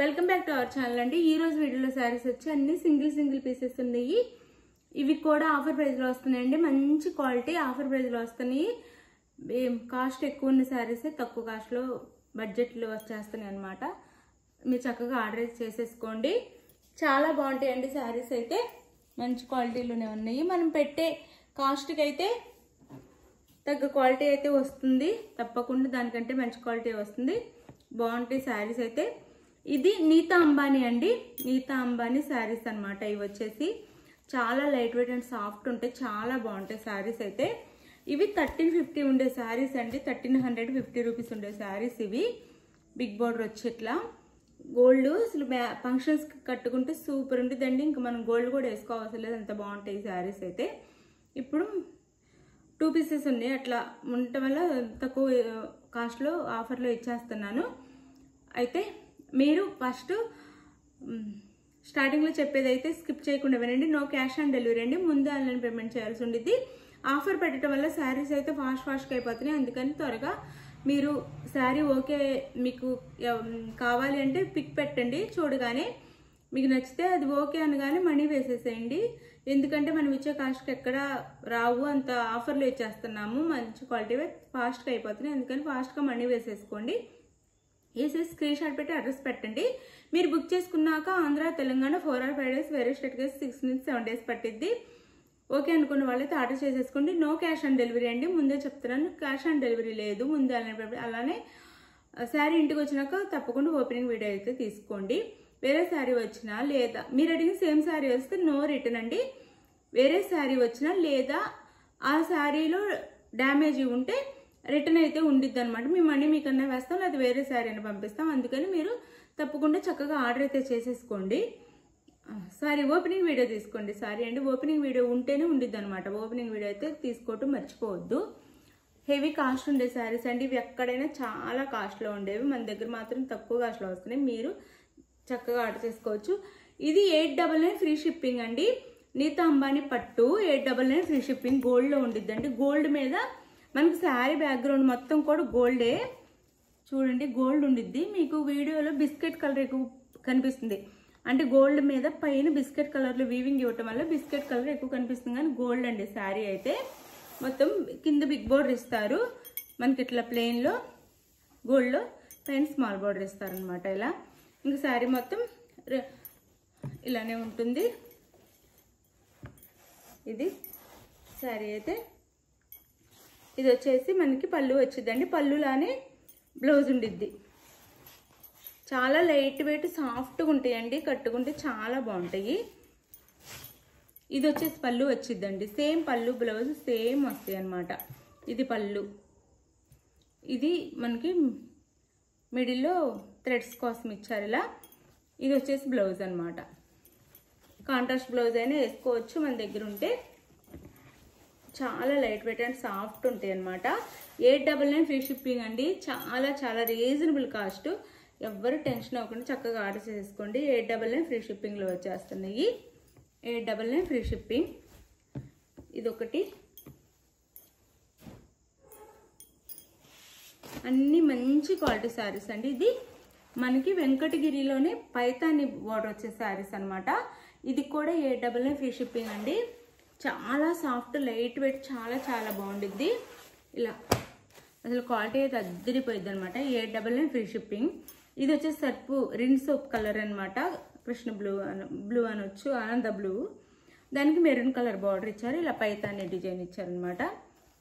Welcome back to our channel అండి. ఈ రోజు వీడియోలో శారీస్ వచ్చి అన్ని సింగిల్ పీసెస్ ఉన్నాయి. ఇవి కూడా ఆఫర్ ప్రైస్ లో వస్తున్నాయండి. మంచి క్వాలిటీ ఆఫర్ ప్రైస్ లో వస్తున్నాయి. కాస్ట్ ఎక్కువ ఉన్న శారీస్ తక్కువ కాస్ట్ లో బడ్జెట్ లో వచ్చేస్తున్నాయి అన్నమాట. మీరు చక్కగా ఆర్డర్ చేసేసుకోండి. చాలా బాగుంటాయండి శారీస్ అయితే, మంచి క్వాలిటీలోనే ఉన్నాయి. మనం పెట్టే కాస్ట్ కి అయితే తగ్గ క్వాలిటీ అయితే వస్తుంది, తప్పకుండా దానికంటే మంచి క్వాలిటీ వస్తుంది. బాగుంటాయి శారీస్ అయితే. ఇది నీతా అంబానీ అండి, నీతా అంబానీ శారీస్ అన్నమాట. ఇవి వచ్చేసి చాలా లైట్ వెయిట్ అండ్ సాఫ్ట్ ఉంటాయి, చాలా బాగుంటాయి శారీస్ అయితే. ఇవి 1350 ఉండే శారీస్ అండి, 1350 రూపీస్ ఉండే శారీస్ ఇవి. బిగ్ బోర్డర్ వచ్చి ఇట్లా గోల్డ్ అసలు ఫంక్షన్స్ కట్టుకుంటే సూపర్ ఉంటుందండి. ఇంకా మనం గోల్డ్ కూడా వేసుకోవాల్సిన లేదు, అంత బాగుంటాయి ఈ శారీస్ అయితే. ఇప్పుడు 2 పీసెస్ ఉన్నాయి, అట్లా ఉండటం వల్ల తక్కువ కాస్ట్లో ఆఫర్లో ఇచ్చేస్తున్నాను. అయితే మీరు ఫస్ట్ స్టార్టింగ్లో చెప్పేది అయితే స్కిప్ చేయకుండా వినండి. నో క్యాష్ ఆన్ డెలివరీ అండి, ముందు ఆన్లైన్ పేమెంట్ చేయాల్సి ఉండేది. ఆఫర్ పెట్టడం వల్ల శారీస్ అయితే ఫాస్ట్గా అయిపోతున్నాయి. అందుకని త్వరగా మీరు శారీ ఓకే మీకు కావాలి అంటే పిక్ పెట్టండి. చూడగానే మీకు నచ్చితే అది ఓకే అనగానే మనీ వేసేసేయండి. ఎందుకంటే మనం ఇచ్చే కాస్ట్కి ఎక్కడ రావు, అంత ఆఫర్లో ఇచ్చేస్తున్నాము. మంచి క్వాలిటీ ఫాస్ట్గా అయిపోతున్నాయి, అందుకని ఫాస్ట్గా మనీ వేసేసుకోండి. వేసేసి స్క్రీన్ షాట్ పెట్టి అడ్రస్ పెట్టండి. మీరు బుక్ చేసుకున్నాక ఆంధ్ర తెలంగాణ 4 or 5 days, వేరే స్టేట్ కేసు 6 నుంచి 7 days పట్టిద్ది. ఓకే అనుకున్న వాళ్ళైతే ఆర్డర్ చేసేసుకోండి. నో క్యాష్ ఆన్ డెలివరీ అండి, ముందే చెప్తున్నాను. క్యాష్ ఆన్ డెలివరీ లేదు, ముందే అలానే శారీ ఇంటికి వచ్చినాక తప్పకుండా ఓపెనింగ్ వీడియో అయితే తీసుకోండి. వేరే శారీ వచ్చినా లేదా మీరు అడిగిన సేమ్ శారీ వస్తే నో రిటర్న్ అండి. వేరే శారీ వచ్చినా లేదా ఆ శారీలో డ్యామేజ్ ఉంటే రిటర్న్ అయితే ఉండిద్ది అనమాట. మీ మనీ మీకన్నా వేస్తాం, లేదా వేరే శారీ అని పంపిస్తాం. అందుకని మీరు తప్పకుండా చక్కగా ఆర్డర్ అయితే చేసేసుకోండి. సారీ ఓపెనింగ్ వీడియో తీసుకోండి. సారీ అండి, ఓపెనింగ్ వీడియో ఉంటేనే ఉండిద్ది అనమాట. ఓపెనింగ్ వీడియో అయితే తీసుకోవటం మర్చిపోవద్దు. హెవీ కాస్ట్ ఉండే శారీస్ అండి ఇవి, ఎక్కడైనా చాలా కాస్ట్లో ఉండేవి, మన దగ్గర మాత్రం తక్కువ కాస్ట్లో వస్తున్నాయి. మీరు చక్కగా ఆర్డర్ చేసుకోవచ్చు. ఇది 899 ఫ్రీ షిప్పింగ్ అండి. నీతా అంబానీ పట్టు 899 ఫ్రీ షిప్పింగ్. గోల్డ్లో ఉండిద్దండి. గోల్డ్ మీద మనకి శారీ బ్యాక్గ్రౌండ్ మొత్తం కూడా గోల్డే. చూడండి గోల్డ్ ఉండిద్ది. మీకు వీడియోలో బిస్కెట్ కలర్ ఎక్కువ కనిపిస్తుంది, అంటే గోల్డ్ మీద పైన బిస్కెట్ కలర్లో వీవింగ్ ఇవ్వటం వల్ల బిస్కెట్ కలర్ ఎక్కువ కనిపిస్తుంది, కానీ గోల్డ్ అండి శారీ అయితే. మొత్తం కింద బిగ్ బోర్డర్ ఇస్తారు మనకి, ఇట్లా ప్లెయిన్లో గోల్డ్లో పైన స్మాల్ బోర్డర్ ఇస్తారనమాట. ఇలా ఇంకా శారీ మొత్తం ఇలానే ఉంటుంది. ఇది శారీ అయితే. ఇది వచ్చేసి మనకి పళ్ళు వచ్చిందండి, పళ్ళులానే బ్లౌజ్ ఉండిద్ది. చాలా లైట్ వెయిట్ సాఫ్ట్గా ఉంటాయండి, కట్టుకుంటే చాలా బాగుంటాయి. ఇది వచ్చేసి పళ్ళు వచ్చిద్దండి, సేమ్ పళ్ళు బ్లౌజ్ సేమ్ వస్తాయి అన్నమాట. ఇది పళ్ళు, ఇది మనకి మిడిల్లో థ్రెడ్స్ కోసం ఇచ్చారు ఇలా. ఇది వచ్చేసి బ్లౌజ్ అనమాట. కాంట్రాస్ట్ బ్లౌజ్ అయినా వేసుకోవచ్చు మన దగ్గర ఉంటే. చాలా లైట్ వెయిట్ అండ్ సాఫ్ట్ ఉంటాయి అనమాట. 899 ఫ్రీ షిప్పింగ్ అండి, చాలా రీజనబుల్ కాస్ట్. ఎవ్వరు టెన్షన్ అవ్వకుండా చక్కగా ఆర్డర్ చేసుకోండి. 899 ఫ్రీ షిప్పింగ్లో వచ్చేస్తున్నాయి. 899 ఫ్రీ షిప్పింగ్. ఇదొకటి. అన్ని మంచి క్వాలిటీ శారీస్ అండి. ఇది మనకి వెంకటగిరిలోనే పైతాని బోర్డర్ వచ్చే శారీస్ అనమాట. ఇది కూడా 899 ఫ్రీ షిప్పింగ్ అండి. చాలా సాఫ్ట్ లైట్ వెయిట్, చాలా బాగుండిద్ది. ఇలా అసలు క్వాలిటీ అయితే అద్దరిపోయిద్ది అనమాట. 899 ఫ్రీ షిప్పింగ్. ఇది వచ్చేసి సర్పు రిన్ సోప్ కలర్ అనమాట. కృష్ణ బ్లూ అనొచ్చు, ఆనంద బ్లూ. దానికి మెరూన్ కలర్ బార్డర్ ఇచ్చారు, ఇలా పైతాని డిజైన్ ఇచ్చారనమాట.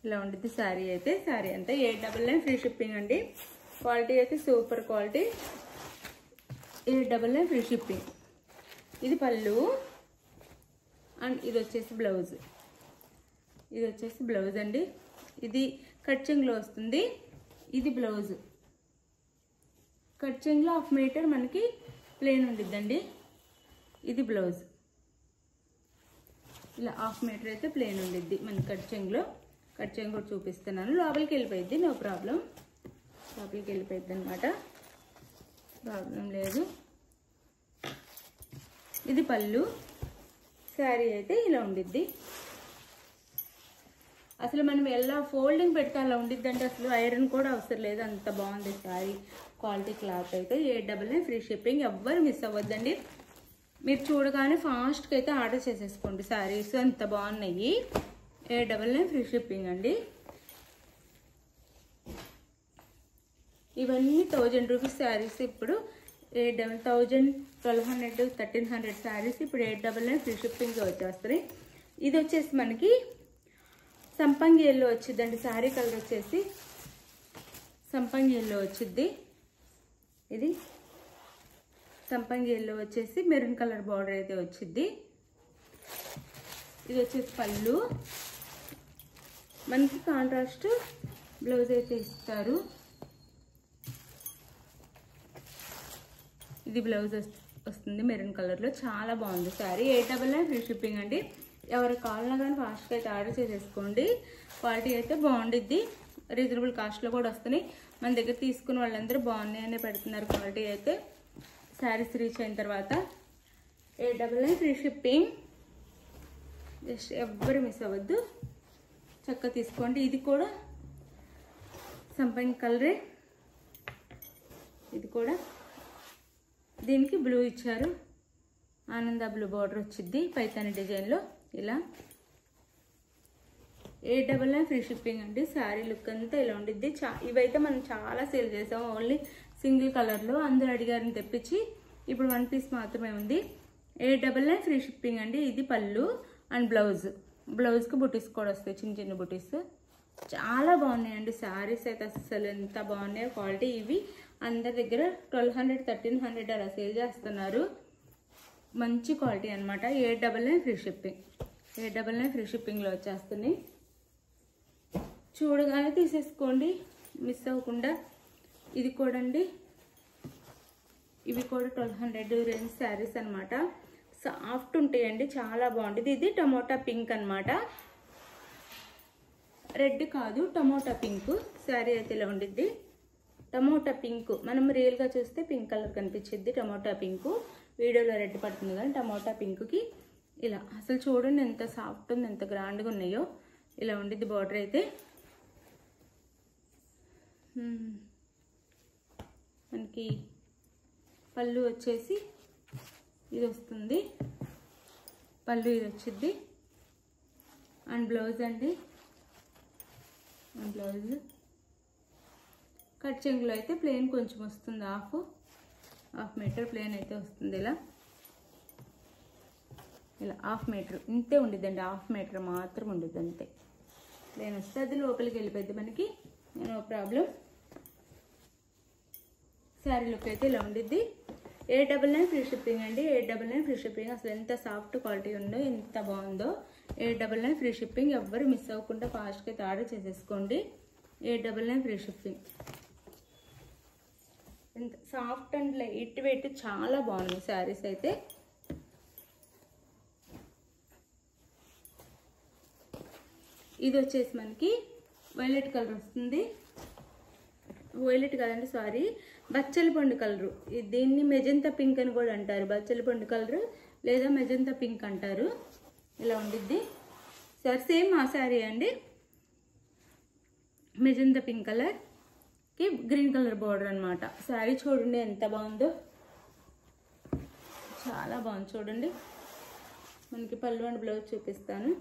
ఇలా ఉండిద్ది శారీ అయితే. శారీ అంతా 899 ఫ్రీ షిప్పింగ్ అండి. క్వాలిటీ అయితే సూపర్ క్వాలిటీ. 899 free shipping. ఇది పళ్ళు అండ్ ఇది వచ్చేసి బ్లౌజ్. ఇది వచ్చేసి బ్లౌజ్ అండి. ఇది కట్ చెంగులో వస్తుంది. ఇది బ్లౌజ్. కట్ చెంగులో 1/2 మీటర్ మనకి ప్లెయిన్ ఉండిద్దండి. ఇది బ్లౌజ్. ఇలా 1/2 మీటర్ అయితే ప్లెయిన్ ఉండిద్ది మన కట్ చెంగులో. కట్ చెంగు కూడా చూపిస్తున్నాను. లోపలికి వెళ్ళిపోయిద్ది, నో ప్రాబ్లం. లోపలికి వెళ్ళిపోయిద్ది అనమాట, ప్రాబ్లం లేదు. ఇది పళ్ళు. శారీ అయితే ఇలా ఉండిద్ది. అసలు మనం ఎలా ఫోల్డింగ్ పెడితే అలా ఉండిద్దంటే అసలు ఐరన్ కూడా అవసరం లేదు, అంత బాగుంది శారీ క్వాలిటీ. క్లాత్ అయితే 899 ఫ్రీ షిప్పింగ్, ఎవ్వరు మిస్ అవ్వద్దండి. మీరు చూడగానే ఫాస్ట్గా అయితే ఆర్డర్ చేసేసుకోండి. శారీస్ అంత బాగున్నాయి. 899 ఫ్రీ షిప్పింగ్ అండి. ఇవన్నీ 1000 రూపీస్ శారీస్. ఇప్పుడు 1000, 1200, 1300 శారీస్ ఇప్పుడు 899 ఫ్రీ షిప్పింగ్ వచ్చేస్తాయి. ఇది వచ్చేసి మనకి సంపంగి ఎల్లో వచ్చిందండి. శారీ కలర్ వచ్చేసి సంపంగి ఎల్లో వచ్చింది. ఇది సంపంగి ఎల్లో వచ్చేసి మెరూన్ కలర్ బార్డర్ అయితే వచ్చింది. ఇది వచ్చేసి పళ్ళు, మనకి కాంట్రాస్ట్ బ్లౌజ్ అయితే ఇస్తారు. ఇది బ్లౌజ్ వస్తుంది మెరూన్ కలర్లో, చాలా బాగుంది శారీ. 899 ఫ్రీ షిప్పింగ్ అండి. ఎవరికి కావాలన్నా కానీ ఫాస్ట్గా అయితే ఆర్డర్ చేసేసుకోండి. క్వాలిటీ అయితే బాగుండిద్ది, రీజనబుల్ కాస్ట్లో కూడా వస్తున్నాయి. మన దగ్గర తీసుకున్న వాళ్ళందరూ బాగున్నాయనే పెడుతున్నారు క్వాలిటీ అయితే. శారీస్ రీచ్ అయిన తర్వాత 899 ఫ్రీ షిప్పింగ్. జస్ట్ ఎవ్వరు మిస్ అవ్వద్దు, చక్కగా తీసుకోండి. ఇది కూడా సంపంగి కలరే, ఇది కూడా దీనికి బ్లూ ఇచ్చారు, ఆనంద బ్లూ బార్డర్ వచ్చింది పైతాని డిజైన్లో. ఇలా 899 ఫ్రీ షిప్పింగ్ అండి. శారీ లుక్ అంతా ఇలా ఉండిద్ది. ఇవైతే మనం చాలా సేల్ చేసాం, ఓన్లీ సింగిల్ కలర్లో. అందరూ అడిగారని తెప్పించి ఇప్పుడు 1 పీస్ మాత్రమే ఉంది. 899 ఫ్రీ షిప్పింగ్ అండి. ఇది పళ్ళు అండ్ బ్లౌజ్కి బుటీస్ కూడా వస్తాయి, చిన్న చిన్న బుటీస్. చాలా బాగున్నాయండి శారీస్ అయితే, అసలు ఎంత బాగున్నాయో క్వాలిటీ. ఇవి అందరి దగ్గర 1200, 1300 అలా సేల్ చేస్తున్నారు. మంచి క్వాలిటీ అనమాట. 899 ఫ్రీ షిప్పింగ్. 899 ఫ్రీ షిప్పింగ్లో వచ్చేస్తుంది. చూడగానే తీసేసుకోండి, మిస్ అవ్వకుండా. ఇది కూడా అండి, ఇవి కూడా 1200 రేంజ్ శారీస్ అనమాట. సాఫ్ట్ ఉంటాయండి, చాలా బాగుంటుంది. ఇది టమోటా పింక్ అనమాట, రెడ్ కాదు, టమోటా పింక్ శారీ అయితే ఇలా ఉండిద్ది. టమోటా పింక్, మనం రియల్గా చూస్తే పింక్ కలర్ కనిపించింది. టమోటా పింక్ వీడియోలో రెడ్ పడుతుంది కానీ టమోటా పింక్కి ఇలా అసలు చూడండి ఎంత సాఫ్ట్ ఉంది, ఎంత గ్రాండ్గా ఉన్నాయో. ఇలా ఉండిద్ది బార్డర్ అయితే. మనకి పళ్ళు వచ్చేసి ఇది వస్తుంది, పళ్ళు ఇది వచ్చింది. అండ్ బ్లౌజ్ అండి, బ్లౌజ్ కట్ చెంగులో అయితే ప్లెయిన్ కొంచెం వస్తుంది, హాఫ్ మీటర్ ప్లెయిన్ అయితే వస్తుంది. ఇలా హాఫ్ మీటర్ ఇంతే ఉండిద్దండి, హాఫ్ మీటర్ మాత్రం ఉండిద్ది అంతే. ప్లెయిన్ వస్తే అది లోపలికి వెళ్ళిపోద్ది మనకి, నో ప్రాబ్లం. శారీ లుక్ అయితే ఇలా ఉండిద్ది. 899 ఫ్రీ షిప్పింగ్ అండి. 899 ఫ్రీ షిప్పింగ్. అసలు ఎంత సాఫ్ట్ క్వాలిటీ ఉందో, ఎంత బాగుందో. 899 ఫ్రీ షిప్పింగ్. ఎవ్వరు మిస్ అవ్వకుండా ఫాస్ట్గా అయితే ఆర్డర్ చేసేసుకోండి. 899 ఫ్రీ షిప్పింగ్. ఎంత సాఫ్ట్ అండ్ లైట్ వెయిట్, చాలా బాగున్నాయి శారీస్ అయితే. ఇది వచ్చేసి మనకి వైలెట్ కలర్ వస్తుంది. వైలెట్ కదండి, సారీ, బచ్చలి పండు కలరు. దీన్ని మెజంతా పింక్ అని కూడా అంటారు. బచ్చలి పండు కలరు లేదా మెజంతా పింక్ అంటారు. ఇలా ఉండిద్ది సార్, సేమ్ ఆ శారీ అండి. మెజంతా పింక్ కలర్కి గ్రీన్ కలర్ బార్డర్ అనమాట. శారీ చూడండి ఎంత బాగుందో, చాలా బాగుంది చూడండి. మనకి పళ్ళు అండ్ బ్లౌజ్ చూపిస్తాను.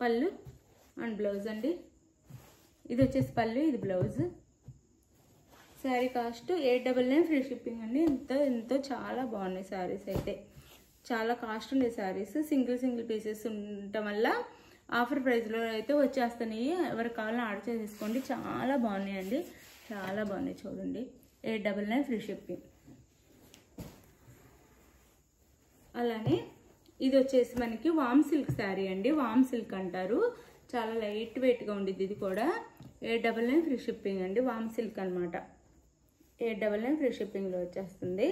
పళ్ళు అండ్ బ్లౌజ్ అండి. ఇది వచ్చేసి పళ్ళు, ఇది blouse. Sari cost 899 free shipping అండి. ఎంతో చాలా బాగున్నాయి శారీస్ అయితే. చాలా కాస్ట్ ఉండే శారీస్, సింగిల్ పీసెస్ ఉండటం వల్ల ఆఫర్ ప్రైస్లో అయితే వచ్చేస్తున్నాయి. ఎవరికి కావాలని ఆర్డర్ చేసేసుకోండి. చాలా బాగున్నాయండి, చాలా బాగున్నాయి చూడండి. 899 ఫ్రీ షిప్పింగ్. అలానే ఇది వచ్చేసి మనకి వామ్ సిల్క్ శారీ అండి. వామ్ సిల్క్ అంటారు, చాలా లైట్ వెయిట్గా ఉండిద్ది. ఇది కూడా 899 ఫ్రీ షిప్పింగ్ అండి. వామ్ సిల్క్ అనమాట. 899 ఫ్రీ షిప్పింగ్లో వచ్చేస్తుంది.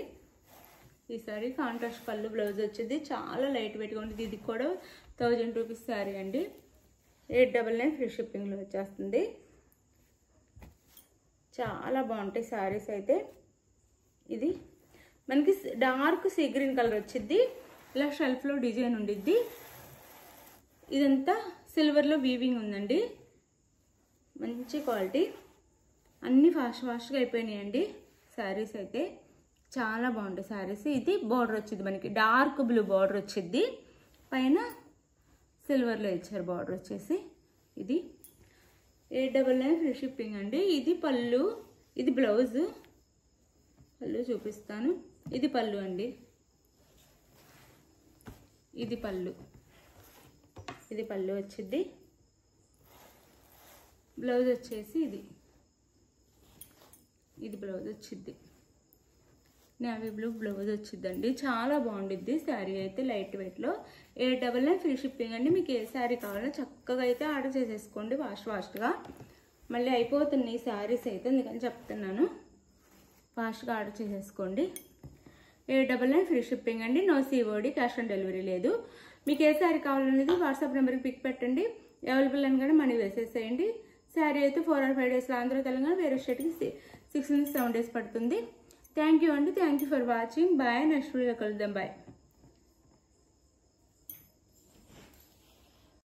ఈ సారీ కాంట్రాస్ట్ పళ్ళు బ్లౌజ్ వచ్చేది, చాలా లైట్ వెయిట్గా ఉంటుంది. ఇది కూడా 1000 రూపీస్ శారీ అండి. 899 ఫ్రీ షిప్పింగ్లో వచ్చేస్తుంది. చాలా బాగుంటాయి శారీస్ అయితే. ఇది మనకి డార్క్ సీ గ్రీన్ కలర్ వచ్చింది, ఇలా షెల్ఫ్లో డిజైన్ ఉండిద్ది. ఇదంతా సిల్వర్లో వీవింగ్ ఉందండి, మంచి క్వాలిటీ. అన్నీ ఫాస్ట్గా అయిపోయినాయండి శారీస్ అయితే. చాలా బాగుంటాయి శారీస్. ఇది బార్డర్ వచ్చింది మనకి, డార్క్ బ్లూ బార్డర్ వచ్చింది, పైన సిల్వర్లో ఇచ్చారు బార్డర్ వచ్చేసి. ఇది 899 ఫ్రీ షిప్పింగ్ అండి. ఇది పళ్ళు, ఇది బ్లౌజు. పళ్ళు చూపిస్తాను. ఇది పళ్ళు అండి, ఇది పళ్ళు, ఇది పళ్ళు వచ్చింది. బ్లౌజ్ వచ్చేసి ఇది బ్లౌజ్ వచ్చింది, నేవీ బ్లూ బ్లౌజ్ వచ్చిందండి. చాలా బాగుండిద్ది శారీ అయితే, లైట్ వెయిట్లో. 899 ఫ్రీ షిప్పింగ్ అండి. మీకు ఏ శారీ కావాలో చక్కగా అయితే ఆర్డర్ చేసేసుకోండి ఫాస్ట్గా. మళ్ళీ అయిపోతున్నాయి శారీస్ అయితే, అందుకని చెప్తున్నాను, ఫాస్ట్గా ఆర్డర్ చేసేసుకోండి. 899 ఫ్రీ షిప్పింగ్ అండి. No COD, cash on delivery లేదు. మీకు ఏ శారీ కావాలనేది వాట్సాప్ నెంబర్కి పిక్ పెట్టండి, అవైలబుల్ అని కూడా మనీ వేసేసేయండి. శారీ అయితే 4 or 5 డేస్లో ఆంధ్ర తెలంగాణ, వేరే స్టేట్కి 6 నుంచి 7 డేస్ పడుతుంది. థ్యాంక్ యూ అండి. Thank you for watching. Bye. Next video కలుద్దాం. బాయ్.